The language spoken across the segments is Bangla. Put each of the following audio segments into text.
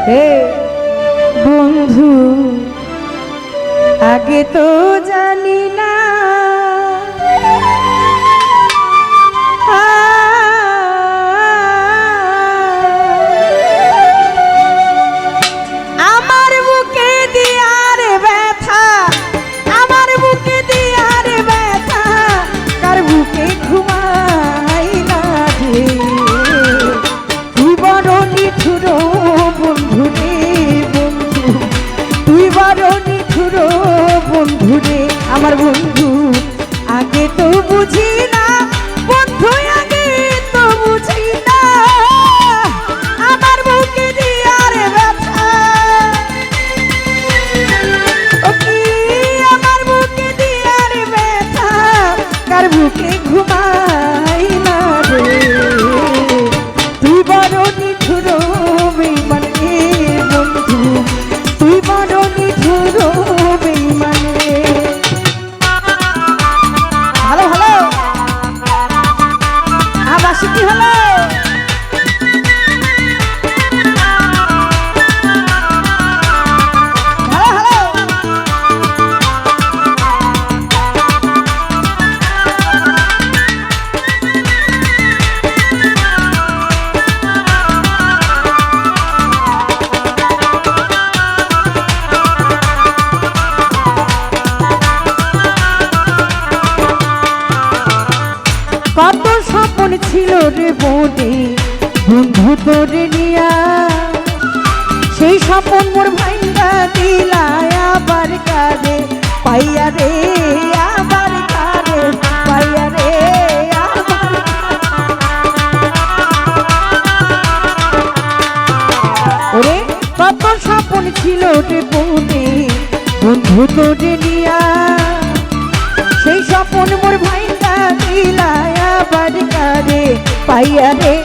হে বন্ধু আগে তো জানি না আমার বুকে দিয়ার ব্যথা, আমার বুকে দিয়ার ব্যথা কার বুকে ঘুমাই না রে। তুই বড় নিঠুর বন্ধু রে বন্ধু, তুই বড় নিঠুর বন্ধু রে আমার বন্ধু। আগে তো বুঝি না বন্ধু, আগে তো বুঝি না আমার বুকে দিয়ার ব্যথা, ও কি আমার বুকে দিয়ার ব্যথা কার বুকে ঘুমাই না রে। তুই বড় নিঠুর বেঈমান রে বন্ধু, তুই বড় নিঠুর বেঈমান রে। হ্যালো হ্যালো আবাসী কি হলো? কত স্বপ্ন ছিল রে বনে বন্ধু তোরে নিয়া, সেই স্বপ্ন মোর ভাঙ্গা দিলা আবার কারে পাইয়া রে, আবার কারে পাইয়া রে আবার। ওরে কত স্বপ্ন ছিল রে বনে বন্ধু তোরে নিয়া, সেই স্বপ্ন মোর ভাঙ্গা দিলা আবার কারে পাইয়া রে।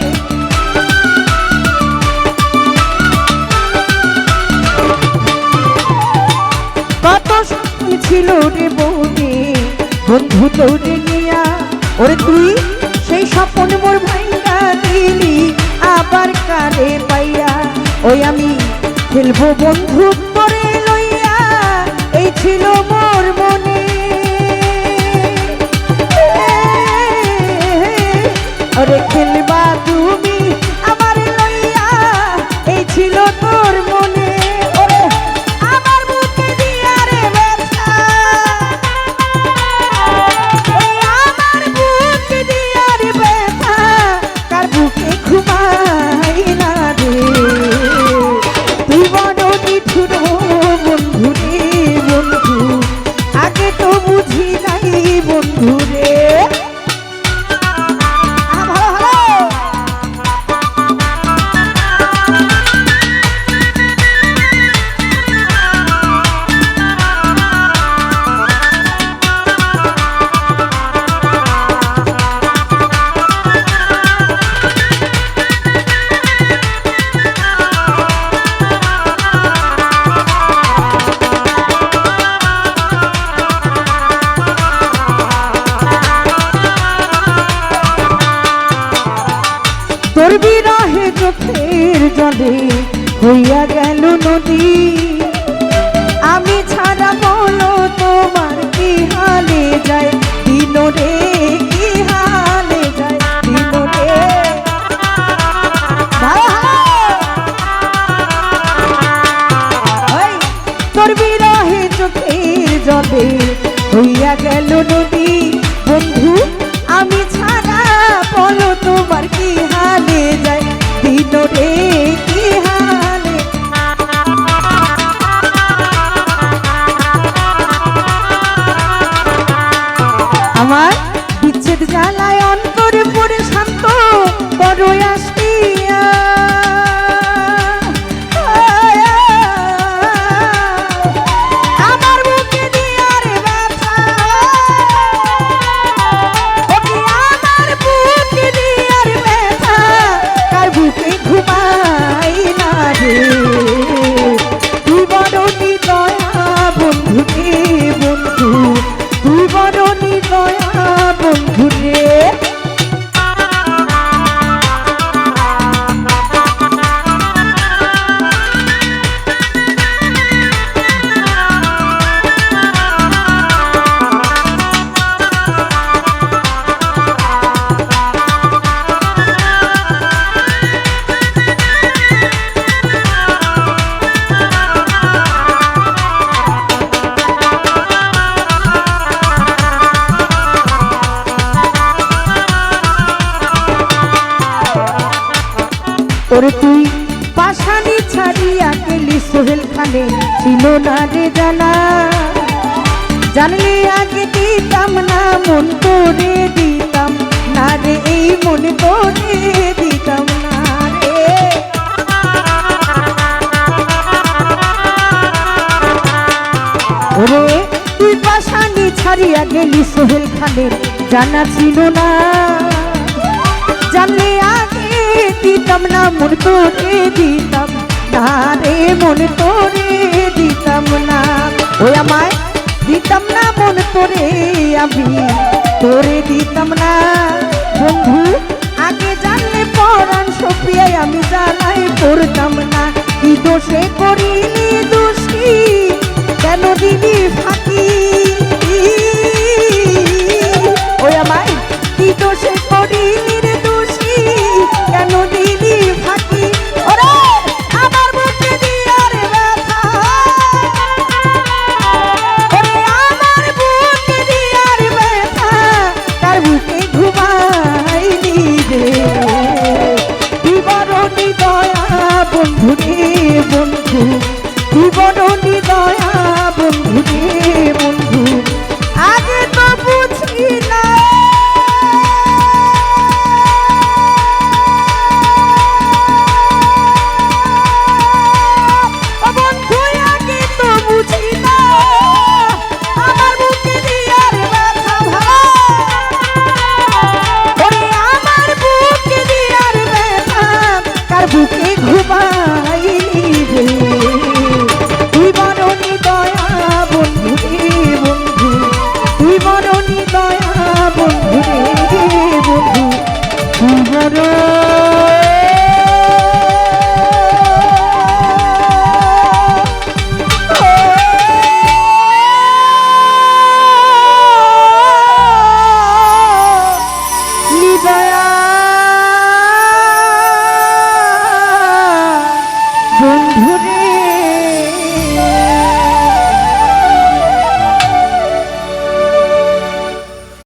কত স্বপ্ন ছিল রে বনে বন্ধু তোরে নিয়া, ওরে তুই সেই স্বপ্ন মোর ভাঙ্গা দিলি আবার কারে পাইয়া। ওই আমি খেলবো বন্ধু করে লইয়া, এই ছিল মোর মনে। ওরে খেলবা তুমি আমার লইয়া, এই ছিল তোর মনে। ওরে আমার বুকে দিয়ার ব্যথা, ওই আমার বুকে দিয়ার ব্যথা কার বুকে ঘুমাই না রে। তুই বড় নিঠুর বন্ধু রে বন্ধু, আগে তো বুঝি নাই বন্ধু রে। তোর বিরহে চোখের জলে হইয়া গেল নদী, আমি ছাড়া বলো তোমার কি হালে যায় দিন রে, কি হালে যায় দিন রে। তোর বিরহে চোখের জলে হইয়া গেল নদী, বন্ধু আমি ছাড়া বলো তোমার কি হালে যায় দিন রে, কি হালে। আমার বিচ্ছেদ জ্বালায় অন্তর পড়ে শান্ত বড় আসিয়া, আমার বুকে দিয়ার ব্যথা, আমার বুকে দিয়ার ব্যথা কার বুকে ঘুমা ওরে তুই পাশানি ছাড়িয়া গেলি সোহেল খানে ছিল না রে জানা, জানলে আগে দিতাম না মন তোরে দিতাম না রে, এই মন তোরে দিতাম না রে। ওরে তুই পাশানি ছাড়িয়া গেলি সোহেল খানের জানা ছিল না, জানলে আগে দিতাম না মন তোরে দিতাম না রে, মন তোরে দিতাম না। ওই আমায় দিতাম না মন তোরে, আমি তোরে দিতাম না বন্ধু, আগে জানলে পরাণ সপিয়ায় আমি জ্বালাই করতাম না। কি দোষে করিনি দোষী কেন দিদি ফাঁকি, ওই আমায় কি দোষে করিনি রে দোষী কেন দিদি ফাঁকি। ওরে আমার বুকে দিয়ার ব্যথা, ওরে আমার বুকে দিয়ার ব্যথা, তার বুকে ঘুমাইনি রে, বিবরণী দয়া বন্ধু রে বন্ধু।